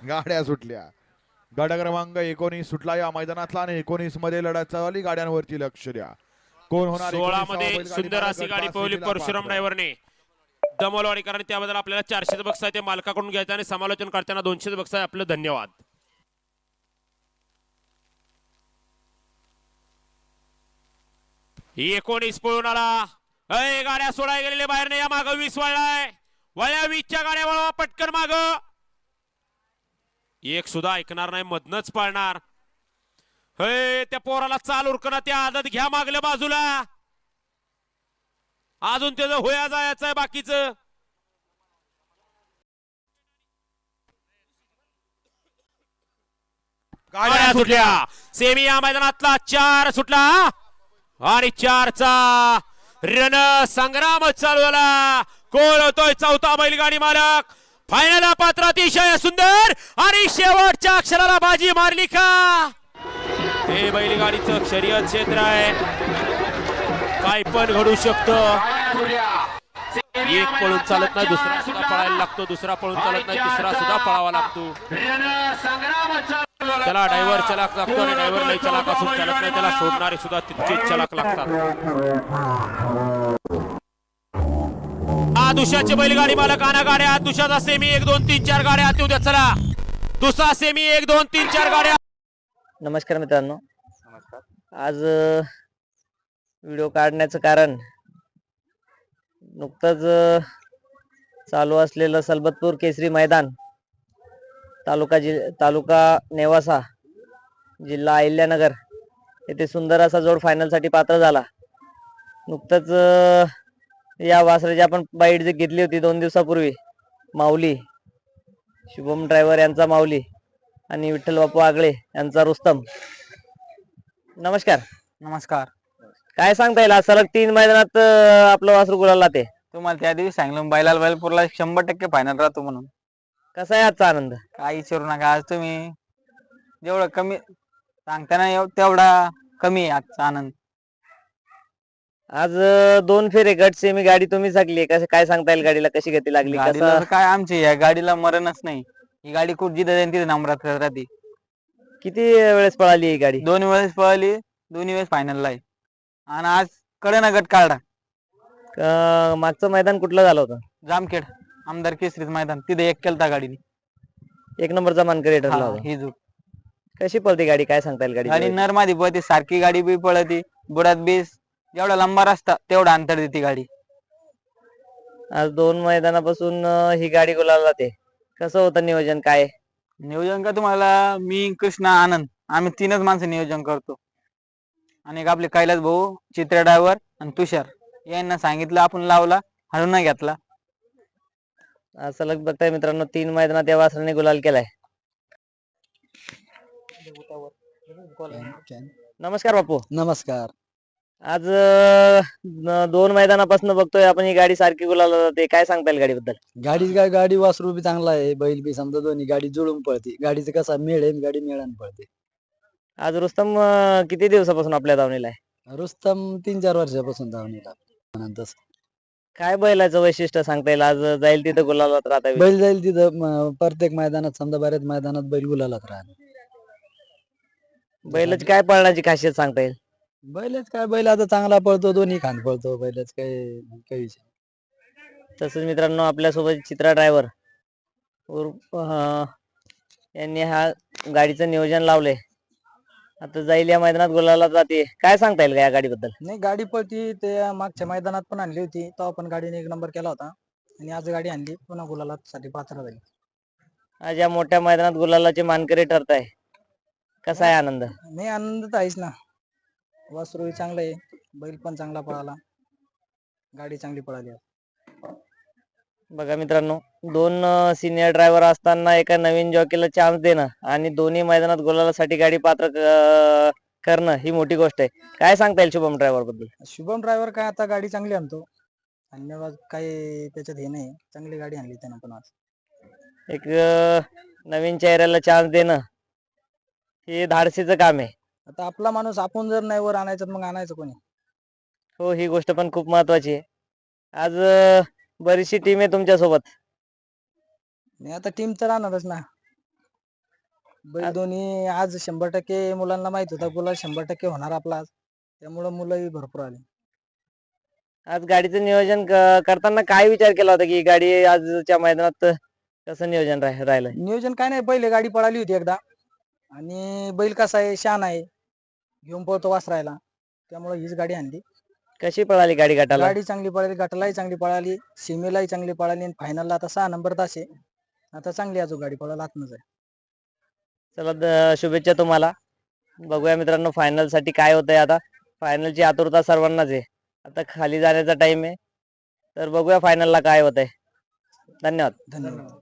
गाड्या सुटल्या. गट क्रमांक 19 सुटला या मैदानातला आणि 19 मध्ये लढत चालली. गाड्यांवरती लक्ष द्या. कोण होणार? 16 मध्ये सुंदर अशी गाडी पळवली परशुराम ड्रायव्हरने दमलवाडीकरांनी. त्याबद्दल आपल्याला 400 बक्षीस आहे ते मालकाकडून घ्यायचं आणि समालोचन करताना 200 बक्षीस आहे. आपलं धन्यवाद. ही 19 पळून आला. गाड्या सोडाय गेलेले बाहेर नाही. या माग 20 वळलाय. वळ्या 20च्या गाड्या वळवा पटकन माग. एक सुद्धा ऐकणार नाही, मधनच पाळणार. त्या पोराला चाल उरकना. त्या आदत घ्या मागल्या बाजूला. अजून त्याचं होया जायचं आहे बाकीचं. गाड्या सुटल्या. सेमी या मैदानातला 4 सुटला आणि 4चा रण संग्राम चालू झाला. कोण होतोय? चौथा बैलगाडी मालक. फायनल पात्र अतिशय सुंदर आणि शेवटच्या अक्षराला बाजी मारली का? हे बैलगाडीचं शर्यत क्षेत्र आहे. काय पण घडू शकतं. एक पळून चालत नाही, दुसरा सुद्धा पळायला लागतो. दुसरा पळून चालत नाही, तिसरा सुद्धा पळावा लागतो. त्याला ड्रायव्हर चलाक लागतो आणि ड्रायव्हर लई चलाक असून चालत नाही. त्याला सोडणारे सुद्धा तितकेच चलाक लागतात. दुसऱ्याची बैलगाडी मालक आणा गाड्या. दुसऱ्याचा सेमी 1 2 3 4 गाड्या आत येऊ द्या. चला दुसरा सेमी 1 2 3 4 गाड्या. नमस्कार मित्रांनो. आज व्हिडिओ काढण्याचं कारण नुकतंच चालू असलेलं सलबतपूर केसरी मैदान तालुका नेवासा जिल्हा अहिल्यानगर येथे सुंदर असा जोड फायनल साठी पात्र झाला. नुकतंच या वासराची आपण बाईट जे घेतली होती 2 दिवसापूर्वी, माऊली शुभम ड्रायव्हर यांचा माऊली आणि विठ्ठल बापू आगळे यांचा रुस्तम. नमस्कार. नमस्कार. काय सांगता येईल? आज सलग 3 मैदानात आपलं वासरू गुलाला ते. तुम्हाला त्या दिवशी सांगितलं बैलाल बैलपूरला 100% फायनल राहतो म्हणून. कसा आहे आजचा आनंद? काही विचारू नका. आज तुम्ही जेवढं कमी सांगताना तेवढा कमी आहे आजचा आनंद. आज 2 फेरे गट सेमी गाडी तुम्ही झाकली. कसं काय सांगता येईल? गाडीला कशी गती लागली? गाडीला काय आमची या गाडीला मरणच नाही. ही गाडी खूप जिथं जाईल तिथे नंबरात राहते. किती वेळेस पळाली ही गाडी? 2 वेळेस पळाली, 2 वेळेस फायनलला आहे. आणि आज कडे गट काढा. मागचं मैदान कुठलं झालं होतं? जामखेड आमदार केसरीच मैदान. तिथे 1 केलता गाडीने. 1 नंबरचा मानकरी ठरला होता. ही जुक कशी पळते गाडी? काय सांगता येईल? गाडी नरमादी पळते. सारखी गाडी बी पळती. बुडात बीस जेवढा लंबा रस्ता तेवढा अंतर देते गाडी. आज 2 मैदानापासून ही गाडी गुलाला ते. कसं होतं नियोजन? काय नियोजन का तुम्हाला? मी कृष्णा आनंद आम्ही 3च माणसं नियोजन करतो. आणि एक आपले कैलास भाऊ, चित्रा ड्रायव्हर आणि तुषार यांना सांगितलं, आपण लावला, हळून नाही घेतला. आज सलग बघताय मित्रांनो 3 मैदानात या वासराने गुलाल केलाय. नमस्कार बापू. नमस्कार. आज 2 मैदानापासून बघतोय आपण ही गाडी सारखी गुलाला जाते. काय सांगता येईल गाडीबद्दल? गाडी वासरू बी चांगला आहे, बैल बी समजा दोन्ही गाडी जुळून पळते. गाडीचं कसा मेळ आहे, गाडी मेळान पळते. आज रुस्तम किती दिवसापासून आपल्या धावणीला आहे? रुस्तम 3-4 वर्षापासून धावणीला. काय बैलाचं वैशिष्ट्य सांगता येईल? आज जाईल तिथं गुलालात राहता. बैल जाईल तिथं प्रत्येक मैदानात समजा बऱ्याच मैदानात बैल गुलालात राहणार. बैलाची काय पळण्याची खासियत सांगता येईल? बैलच काय, बैल आता चांगला पळतो, दोन्ही खांद पळतो. बैलच काही विषय. तसंच मित्रांनो आपल्यासोबत चित्रा ड्रायव्हर यांनी हा गाडीचं नियोजन लावलंय. आता जाईल या मैदानात गुलाला जाते. काय सांगता येईल या गाडीबद्दल? नाही, गाडी पळती. ते मागच्या मैदानात पण आणली होती, तेव्हा पण गाडीने 1 नंबर केला होता. आणि आज गाडी आणली, पुन्हा गुलालात साठी पात्र झाली. आज या मोठ्या मैदानात गुलालाचे मानकरी ठरताय. कसा आहे आनंद? नाही, आनंद तर आहेच ना. वासरू चांगलं आहे, बैल पण चांगला पळाला, गाडी चांगली पळाली. बघा मित्रांनो 2 सिनियर ड्रायव्हर असताना एका नवीन जॉकीला चान्स देणं आणि दोन्ही मैदानात गुलालासाठी गाडी पात्र करणं ही मोठी गोष्ट आहे. काय सांगता येईल शुभम ड्रायव्हर बद्दल? शुभम ड्रायव्हर काय आता गाडी चांगली आणतो. धन्यवाद. काही त्याच्यात हे नाही, चांगली गाडी आणली त्यानं पण आज. एक नवीन चेहऱ्याला चान्स देणं हे धाडसीचं काम आहे. आता आपला माणूस आपण जर नाही वर आणायचं तर मग आणायचं कोणी? हो, ही गोष्ट पण खूप महत्वाची आहे. आज बरीचशी टीम आहे तुमच्यासोबत. नाही आता टीम तर राहणारच ना. बैल दोन्ही आज 100% मुलांना माहित होता गुलाल 100% होणार आपला आज, त्यामुळं मुलंही भरपूर आली. आज गाडीचं नियोजन करताना काय विचार केला होता की ही गाडी आजच्या मैदानात कसं नियोजन राहिलं? नियोजन काय नाही, पहिले गाडी पळाली होती एकदा आणि बैल कसा आहे, शान आहे, घेऊन पळतो वासरायला, त्यामुळे हीच गाडी आणली. कशी पळाली गाडी गटाला? गाडी चांगली पळाली, गटालाही चांगली पळाली, सीमेलाही चांगली पळाली आणि फायनलला आता 6 नंबर तास आहे. आता चांगली अजून गाडी पळायला आतनच आहे. चला शुभेच्छा तुम्हाला. बघूया मित्रांनो फायनल साठी काय होतंय. आता फायनलची आतुरता सर्वांनाच आहे. आता खाली जाण्याचा टाइम आहे, तर बघूया फायनलला काय होतंय. धन्यवाद. धन्यवाद.